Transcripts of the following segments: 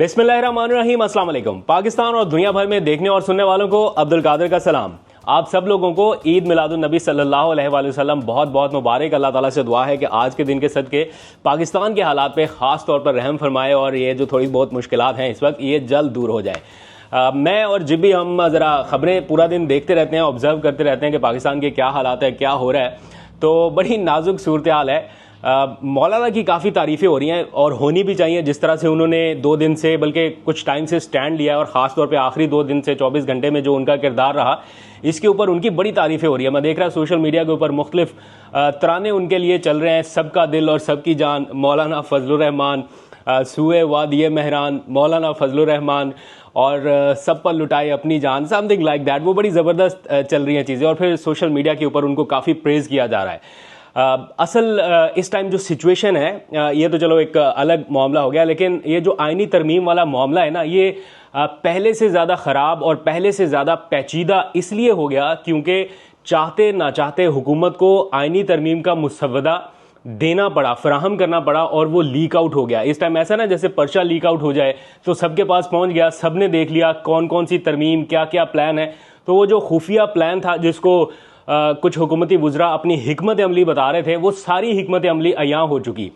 बिस्मिल्लाहिर्रहमानिर्रहीम, अस्सलाम वालेकुम। पाकिस्तान और दुनिया भर में देखने और सुनने वालों को अब्दुल कादिर का सलाम। आप सब लोगों को ईद मिलादुन नबी सल्लल्लाहु अलैहि वसल्लम बहुत बहुत मुबारक। अल्लाह ताला से दुआ है कि आज के दिन के सदके पाकिस्तान के हालात पे ख़ास तौर पर रहम फरमाए और ये जो थोड़ी बहुत मुश्किलात हैं इस वक्त, ये जल्द दूर हो जाए। मैं और जिब्बी हम ज़रा ख़बरें पूरा दिन देखते रहते हैं, ऑब्ज़र्व करते रहते हैं कि पाकिस्तान के क्या हालात है, क्या हो रहा है। तो बड़ी नाजुक सूरत हाल है। मौलाना की काफ़ी तारीफ़ें हो रही हैं और होनी भी चाहिए। जिस तरह से उन्होंने 2 दिन से, बल्कि कुछ टाइम से स्टैंड लिया है और ख़ास तौर पे आखिरी 2 दिन से 24 घंटे में जो उनका किरदार रहा, इसके ऊपर उनकी बड़ी तारीफ़ें हो रही है। मैं देख रहा सोशल मीडिया के ऊपर मुख्तलिफ तराने उनके लिए चल रहे हैं। सबका दिल और सबकी जान, मौलाना फजलुर रहमान, सूए वादिये महरान, मौलाना फजलुर रहमान और सब पर लुटाए अपनी जान, समथिंग लाइक दैट। वो बड़ी ज़बरदस्त चल रही हैं चीज़ें और फिर सोशल मीडिया के ऊपर उनको काफ़ी प्रेज़ किया जा रहा है। असल इस टाइम जो सिचुएशन है, ये तो चलो एक अलग मामला हो गया, लेकिन ये जो आइनी तरमीम वाला मामला है ना, ये पहले से ज़्यादा ख़राब और पहले से ज़्यादा पेचीदा इसलिए हो गया क्योंकि चाहते ना चाहते हुकूमत को आइनी तरमीम का मुसव्वदा देना पड़ा, फराहम करना पड़ा और वो लीक आउट हो गया। इस टाइम ऐसा ना जैसे पर्चा लीक आउट हो जाए तो सबके पास पहुंच गया, सबने देख लिया कौन कौन सी तरमीम, क्या क्या प्लान है। तो वो जो खुफिया प्लान था जिसको कुछ हुकूमती वुज़रा अपनी हिकमत अमली बता रहे थे, वो सारी हिकमत अमली अयां हो चुकी।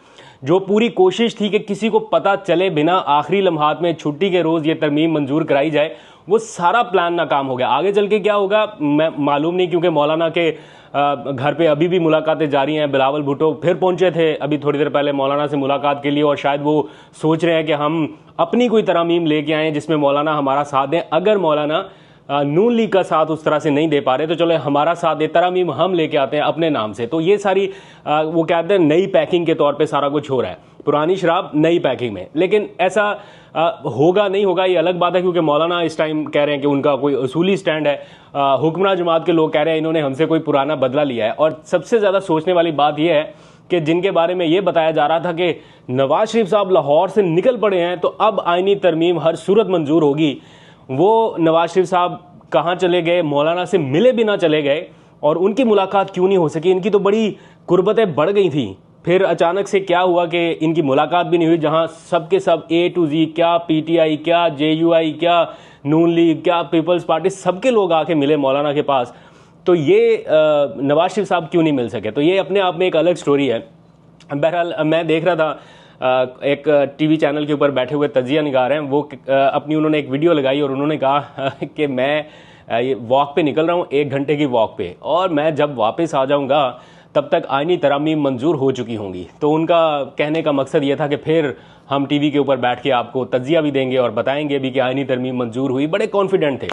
जो पूरी कोशिश थी कि किसी को पता चले बिना आखिरी लम्हात में छुट्टी के रोज़ ये तरमीम मंजूर कराई जाए, वो सारा प्लान नाकाम हो गया। आगे चल के क्या होगा मैं मालूम नहीं, क्योंकि मौलाना के घर पे अभी भी मुलाकातें जारी हैं। बिलावल भुट्टो फिर पहुंचे थे अभी थोड़ी देर पहले मौलाना से मुलाकात के लिए और शायद वो सोच रहे हैं कि हम अपनी कोई तरमीम लेके आएँ जिसमें मौलाना हमारा साथ दें। अगर मौलाना नून लीग का साथ उस तरह से नहीं दे पा रहे तो चलो हमारा साथ दे, तरमीम हम लेके आते हैं अपने नाम से। तो ये सारी वो कहते हैं नई पैकिंग के तौर पे सारा कुछ हो रहा है, पुरानी शराब नई पैकिंग में। लेकिन ऐसा होगा नहीं होगा ये अलग बात है, क्योंकि मौलाना इस टाइम कह रहे हैं कि उनका कोई उसूली स्टैंड है। हुक्मरान जमात के लोग कह रहे हैं इन्होंने हमसे कोई पुराना बदला लिया है। और सबसे ज़्यादा सोचने वाली बात यह है कि जिनके बारे में ये बताया जा रहा था कि नवाज शरीफ साहब लाहौर से निकल पड़े हैं तो अब आइनी तरमीम हर सूरत मंजूर होगी, वो नवाज शरीफ साहब कहाँ चले गए, मौलाना से मिले भी ना चले गए और उनकी मुलाकात क्यों नहीं हो सकी। इनकी तो बड़ी कुर्बतें बढ़ गई थी, फिर अचानक से क्या हुआ कि इनकी मुलाकात भी नहीं हुई, जहाँ सब के सब A to Z, क्या PTI, क्या JUI, क्या नून लीग, क्या पीपल्स पार्टी, सबके लोग आके मिले मौलाना के पास। तो ये नवाज शरीफ साहब क्यों नहीं मिल सके, तो ये अपने आप में एक अलग स्टोरी है। बहरहाल मैं देख रहा था एक टीवी चैनल के ऊपर बैठे हुए तजिया निगार हैं, वो अपनी उन्होंने एक वीडियो लगाई और उन्होंने कहा कि मैं ये वॉक पे निकल रहा हूँ, 1 घंटे की वॉक पे, और मैं जब वापस आ जाऊँगा तब तक आइनी तरमीम मंजूर हो चुकी होंगी। तो उनका कहने का मकसद ये था कि फिर हम टीवी के ऊपर बैठ के आपको तजिया भी देंगे और बताएंगे भी कि आइनी तरमीम मंजूर हुई। बड़े कॉन्फिडेंट थे।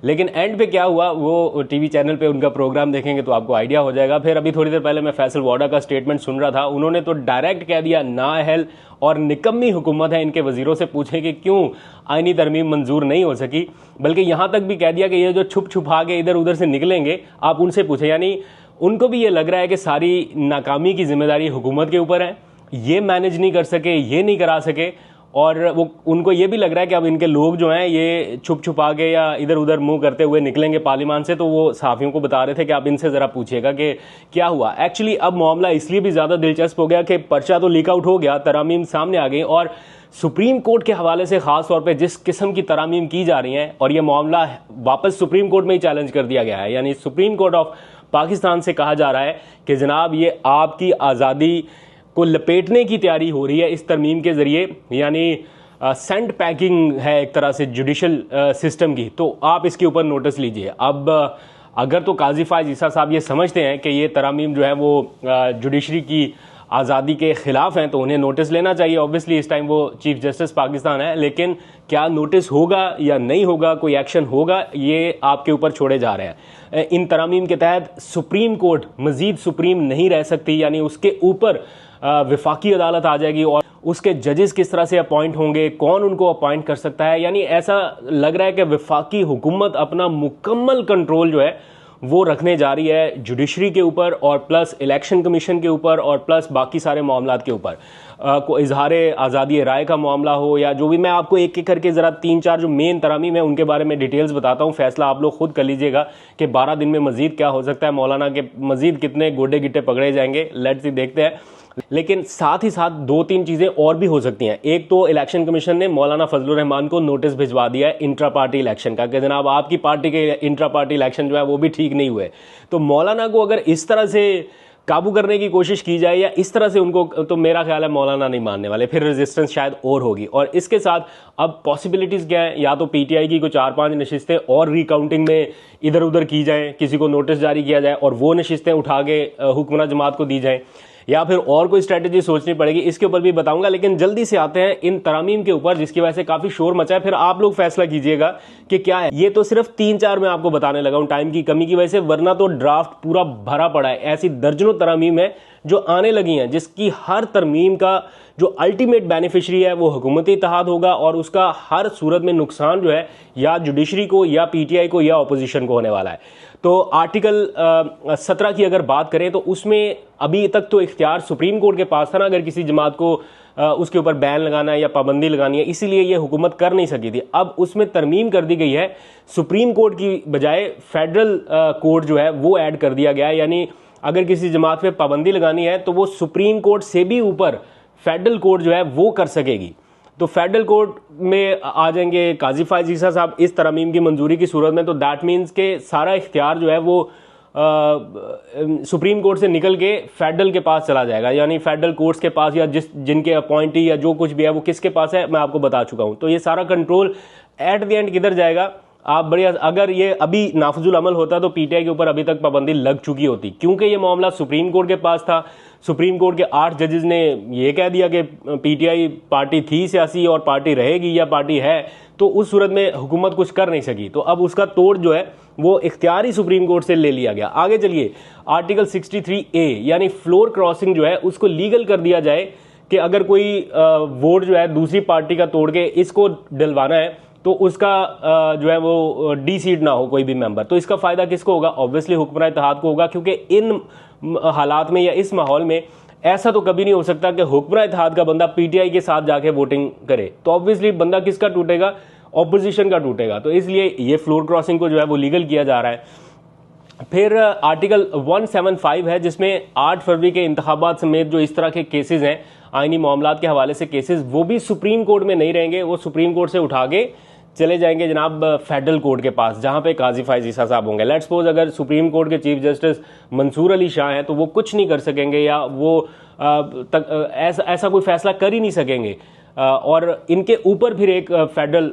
लेकिन एंड पे क्या हुआ, वो टीवी चैनल पे उनका प्रोग्राम देखेंगे तो आपको आइडिया हो जाएगा। फिर अभी थोड़ी देर पहले मैं फैसल वाडा का स्टेटमेंट सुन रहा था, उन्होंने तो डायरेक्ट कह दिया नाअहल और निकम्मी हुकूमत है, इनके वजीरों से पूछे कि क्यों आइनी तरमीम मंजूर नहीं हो सकी। बल्कि यहाँ तक भी कह दिया कि ये जो छुप छुपा के इधर उधर से निकलेंगे आप उनसे पूछे। यानी उनको भी ये लग रहा है कि सारी नाकामी की जिम्मेदारी हुकूमत के ऊपर है, ये मैनेज नहीं कर सके, ये नहीं करा सके। और वो उनको ये भी लग रहा है कि अब इनके लोग जो हैं ये छुप छुपा के या इधर उधर मुंह करते हुए निकलेंगे पार्लियामान से। तो वो सहाफ़ियों को बता रहे थे कि आप इनसे ज़रा पूछिएगा कि क्या हुआ। एक्चुअली अब मामला इसलिए भी ज़्यादा दिलचस्प हो गया कि पर्चा तो लीक आउट हो गया, तरामीम सामने आ गई और सुप्रीम कोर्ट के हवाले से ख़ास तौर पर जिस किस्म की तरामीम की जा रही हैं, और ये मामला वापस सुप्रीम कोर्ट में ही चैलेंज कर दिया गया है। यानी सुप्रीम कोर्ट ऑफ पाकिस्तान से कहा जा रहा है कि जनाब ये आपकी आज़ादी को लपेटने की तैयारी हो रही है इस तरमीम के ज़रिए। यानी सेंट पैकिंग है एक तरह से जुडिशल सिस्टम की, तो आप इसके ऊपर नोटिस लीजिए। अब अगर तो काजी फायज़ ईसा साहब ये समझते हैं कि ये तरामीम जो है वो जुडिशरी की आज़ादी के ख़िलाफ़ हैं तो उन्हें नोटिस लेना चाहिए। ऑब्वियसली इस टाइम वो चीफ जस्टिस पाकिस्तान है, लेकिन क्या नोटिस होगा या नहीं होगा, कोई एक्शन होगा, ये आपके ऊपर छोड़े जा रहे हैं। इन तरामीम के तहत सुप्रीम कोर्ट मज़ीद सुप्रीम नहीं रह सकती, यानी उसके ऊपर वफाकी अदालत आ जाएगी और उसके जजेस किस तरह से अपॉइंट होंगे, कौन उनको अपॉइंट कर सकता है। यानी ऐसा लग रहा है कि वफाकी हुकूमत अपना मुकम्मल कंट्रोल जो है वो रखने जा रही है जुडिशरी के ऊपर और प्लस इलेक्शन कमीशन के ऊपर और प्लस बाकी सारे मामलात के ऊपर। को इजहार आज़ादी राय का मामला हो या जो भी, मैं आपको एक एक करके ज़रा 3-4 जो मेन तरामीम है उनके बारे में डिटेल्स बताता हूँ। फैसला आप लोग खुद कर लीजिएगा कि 12 दिन में मज़ीद क्या हो सकता है, मौलाना के मज़ीद कितने गोडे गिट्टे पकड़े जाएंगे। लेट्स सी देखते हैं। लेकिन साथ ही साथ दो तीन चीजें और भी हो सकती हैं। एक तो इलेक्शन कमीशन ने मौलाना फजलुर रहमान को नोटिस भिजवा दिया है इंट्रा पार्टी इलेक्शन का कि जनाब आपकी पार्टी के इंट्रा पार्टी इलेक्शन जो है वो भी ठीक नहीं हुए। तो मौलाना को अगर इस तरह से काबू करने की कोशिश की जाए या इस तरह से उनको, तो मेरा ख्याल है मौलाना नहीं मानने वाले, फिर रेजिस्टेंस शायद और होगी। और इसके साथ अब पॉसिबिलिटीज़ क्या है, या तो पीटीआई की कुछ 4-5 नशिस्तें और रिकाउंटिंग में इधर उधर की जाएं, किसी को नोटिस जारी किया जाए और वो नशिस्तें उठा के हुक्मरान जमात को दी जाएं, या फिर और कोई स्ट्रेटजी सोचनी पड़ेगी। इसके ऊपर भी बताऊंगा, लेकिन जल्दी से आते हैं इन तरामीम के ऊपर जिसकी वजह से काफी शोर मचा है। फिर आप लोग फैसला कीजिएगा कि क्या है। ये तो सिर्फ 3-4 मैं आपको बताने लगा हूं टाइम की कमी की वजह से, वरना तो ड्राफ्ट पूरा भरा पड़ा है। ऐसी दर्जनों तरामीम है जो आने लगी हैं जिसकी हर तरमीम का जो अल्टीमेट बेनिफिशरी है वो हुकूमती इत्तेहाद होगा और उसका हर सूरत में नुकसान जो है या जुडिशरी को या पीटीआई को या अपोजिशन को होने वाला है। तो आर्टिकल 17 की अगर बात करें तो उसमें अभी तक तो इख्तियार सुप्रीम कोर्ट के पास था ना, अगर किसी जमात को उसके ऊपर बैन लगाना है या पाबंदी लगानी है, इसीलिए ये हुकूमत कर नहीं सकी थी। अब उसमें तरमीम कर दी गई है, सुप्रीम कोर्ट की बजाय फेडरल कोर्ट जो है वो ऐड कर दिया गया है। यानी अगर किसी जमात पे पाबंदी लगानी है तो वो सुप्रीम कोर्ट से भी ऊपर फेडरल कोर्ट जो है वो कर सकेगी। तो फेडरल कोर्ट में आ जाएंगे काजी फायज ईसा साहब इस तरमीम की मंजूरी की सूरत में, तो दैट मीन्स के सारा इख्तियार जो है वो सुप्रीम कोर्ट से निकल के फेडरल के पास चला जाएगा, यानी फेडरल कोर्ट्स के पास या जिनके अपॉइंटी या जो कुछ भी है वो किसके पास है मैं आपको बता चुका हूं। तो ये सारा कंट्रोल एट द एंड किधर जाएगा, आप बढ़िया, अगर ये अभी नाफजुल अमल होता तो पीटीआई के ऊपर अभी तक पाबंदी लग चुकी होती, क्योंकि ये मामला सुप्रीम कोर्ट के पास था। सुप्रीम कोर्ट के 8 जजेस ने ये कह दिया कि पीटीआई पार्टी थी सियासी और पार्टी रहेगी या पार्टी है, तो उस सूरत में हुकूमत कुछ कर नहीं सकी। तो अब उसका तोड़ जो है वो इख्तियार ही सुप्रीम कोर्ट से ले लिया गया। आगे चलिए, आर्टिकल 63A यानी फ्लोर क्रॉसिंग जो है उसको लीगल कर दिया जाए कि अगर कोई वोट जो है दूसरी पार्टी का तोड़ के इसको डलवाना है तो उसका जो है वो डी सीट ना हो कोई भी मेंबर। तो इसका फायदा किसको होगा? ऑब्वियसली हुक्मरान इत्तेहाद को होगा, क्योंकि इन हालात में या इस माहौल में ऐसा तो कभी नहीं हो सकता कि हुक्मरान इत्तेहाद का बंदा पीटीआई के साथ जाके वोटिंग करे। तो ऑब्वियसली बंदा किसका टूटेगा? ऑपोजिशन का टूटेगा। तो इसलिए ये फ्लोर क्रॉसिंग को जो है वो लीगल किया जा रहा है। फिर आर्टिकल 175 है जिसमें 8 फरवरी के इंतखाबात समेत जो इस तरह के केसेस हैं आईनी मामलात के हवाले से केसेस, वो भी सुप्रीम कोर्ट में नहीं रहेंगे, वो सुप्रीम कोर्ट से उठा के चले जाएंगे जनाब फेडरल कोर्ट के पास, जहां पे काजी फायज ईसा साहब होंगे। लेट्स सपोज अगर सुप्रीम कोर्ट के चीफ जस्टिस मंसूर अली शाह हैं तो वो कुछ नहीं कर सकेंगे या वो ऐसा कोई फैसला कर ही नहीं सकेंगे, और इनके ऊपर फिर एक फेडरल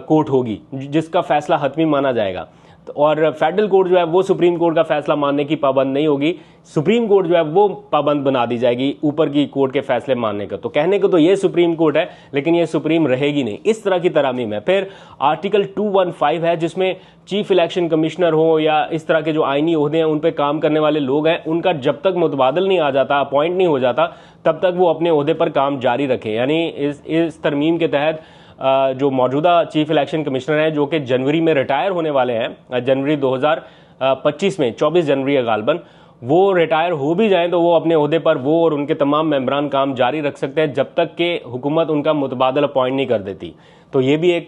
कोर्ट होगी जिसका फैसला हतमी माना जाएगा। और फेडरल कोर्ट जो है वो सुप्रीम कोर्ट का फैसला मानने की पाबंद नहीं होगी, सुप्रीम कोर्ट जो है वो पाबंद बना दी जाएगी ऊपर की कोर्ट के फैसले मानने का। तो कहने को तो ये सुप्रीम कोर्ट है लेकिन ये सुप्रीम रहेगी नहीं, इस तरह की तरामीम है। फिर आर्टिकल 215 है जिसमें चीफ इलेक्शन कमिश्नर हो या इस तरह के जो आईनी ओहदे हैं उन पर काम करने वाले लोग हैं, उनका जब तक मुतबादल नहीं आ जाता, अपॉइंट नहीं हो जाता, तब तक वो अपने ओहदे पर काम जारी रखें। यानी इस तरमीम के तहत जो मौजूदा चीफ इलेक्शन कमिश्नर हैं जो कि जनवरी में रिटायर होने वाले हैं, जनवरी 2025 में 24 जनवरी गालबन, वो रिटायर हो भी जाएं तो वो अपने ओहदे पर वो और उनके तमाम मेंबरान काम जारी रख सकते हैं जब तक कि हुकूमत उनका मुतबादल अपॉइंट नहीं कर देती। तो ये भी एक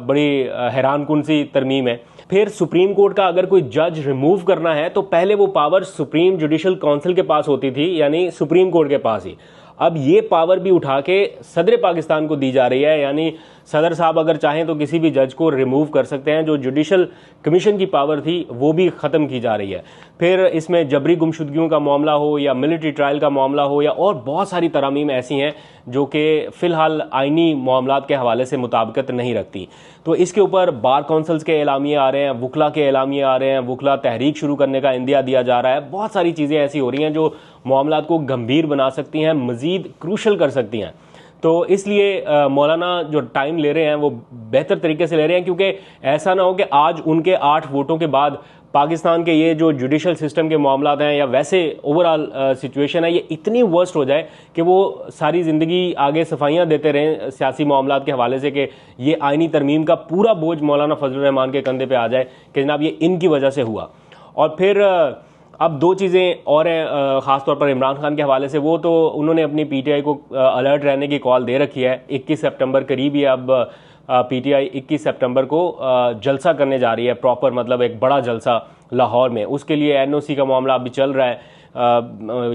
बड़ी हैरानकुन सी तरमीम है। फिर सुप्रीम कोर्ट का अगर कोई जज रिमूव करना है तो पहले वो पावर सुप्रीम जुडिशल काउंसिल के पास होती थी, यानी सुप्रीम कोर्ट के पास ही। अब ये पावर भी उठा के सदर पाकिस्तान को दी जा रही है, यानी सदर साहब अगर चाहें तो किसी भी जज को रिमूव कर सकते हैं। जो जुडिशल कमीशन की पावर थी वो भी ख़त्म की जा रही है। फिर इसमें जबरी गुमशुदगियों का मामला हो या मिलिट्री ट्रायल का मामला हो या और बहुत सारी तरामीम ऐसी हैं जो कि फ़िलहाल आइनी मामलात के हवाले से मुताबिकत नहीं रखती। तो इसके ऊपर बार काउंसिल्स के एलामिये आ रहे हैं, वकला के एलामिये आ रहे हैं, वकला तहरीक शुरू करने का इंदिया दिया जा रहा है। बहुत सारी चीज़ें ऐसी हो रही हैं जो मामलात को गंभीर बना सकती हैं, मज़ीद क्रूशल कर सकती हैं। तो इसलिए मौलाना जो टाइम ले रहे हैं वो बेहतर तरीके से ले रहे हैं, क्योंकि ऐसा ना हो कि आज उनके 8 वोटों के बाद पाकिस्तान के ये जो जुडिशल सिस्टम के मामलात हैं या वैसे ओवरऑल सिचुएशन है ये इतनी वर्स्ट हो जाए कि वो सारी ज़िंदगी आगे सफाइयाँ देते रहें सियासी मामलात के हवाले से कि ये आइनी तरमीम का पूरा बोझ मौलाना फजलुर रहमान के कंधे पे आ जाए कि जनाब ये इनकी वजह से हुआ। और फिर अब 2 चीज़ें और हैं ख़ासतौर पर इमरान खान के हवाले से। वो तो उन्होंने अपनी पीटीआई को अलर्ट रहने की कॉल दे रखी है। 21 सितंबर करीब ही अब पीटीआई 21 सितंबर को जलसा करने जा रही है, प्रॉपर मतलब एक बड़ा जलसा लाहौर में, उसके लिए एनओसी का मामला अभी चल रहा है।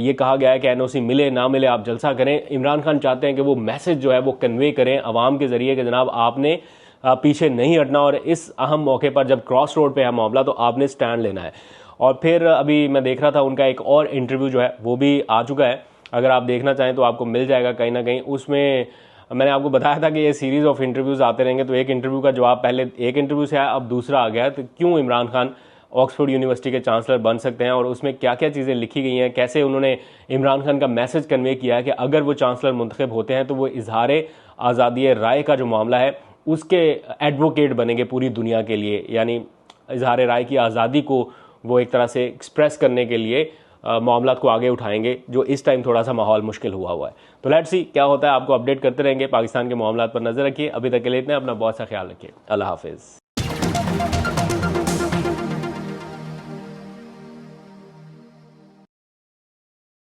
ये कहा गया है कि एनओसी मिले ना मिले आप जलसा करें। इमरान खान चाहते हैं कि वो मैसेज जो है वो कन्वे करें अवाम के ज़रिए कि जनाब आपने पीछे नहीं हटना, और इस अहम मौके पर जब क्रॉस रोड पे है मामला तो आपने स्टैंड लेना है। और फिर अभी मैं देख रहा था उनका एक और इंटरव्यू जो है वो भी आ चुका है, अगर आप देखना चाहें तो आपको मिल जाएगा कहीं ना कहीं। उसमें मैंने आपको बताया था कि ये सीरीज़ ऑफ इंटरव्यूज़ आते रहेंगे, तो एक इंटरव्यू का जवाब पहले एक इंटरव्यू से आया, अब दूसरा आ गया है। तो क्यों इमरान खान ऑक्सफोर्ड यूनिवर्सिटी के चांसलर बन सकते हैं, और उसमें क्या क्या चीज़ें लिखी गई हैं, कैसे उन्होंने इमरान खान का मैसेज कन्वे किया है कि अगर वो चांसलर मुंतखब होते हैं तो वो इजहार आज़ादी राय का जो मामला है उसके एडवोकेट बनेंगे पूरी दुनिया के लिए, यानी इजहार राय की आज़ादी को वो एक तरह से एक्सप्रेस करने के लिए मामला को आगे उठाएंगे, जो इस टाइम थोड़ा सा माहौल मुश्किल हुआ है। तो लेट्स सी क्या होता है, आपको अपडेट करते रहेंगे। पाकिस्तान के मामलों पर नजर रखिए। अभी तक के लिए इतना, अपना बहुत सा ख्याल रखिए। अल्लाह हाफिज़।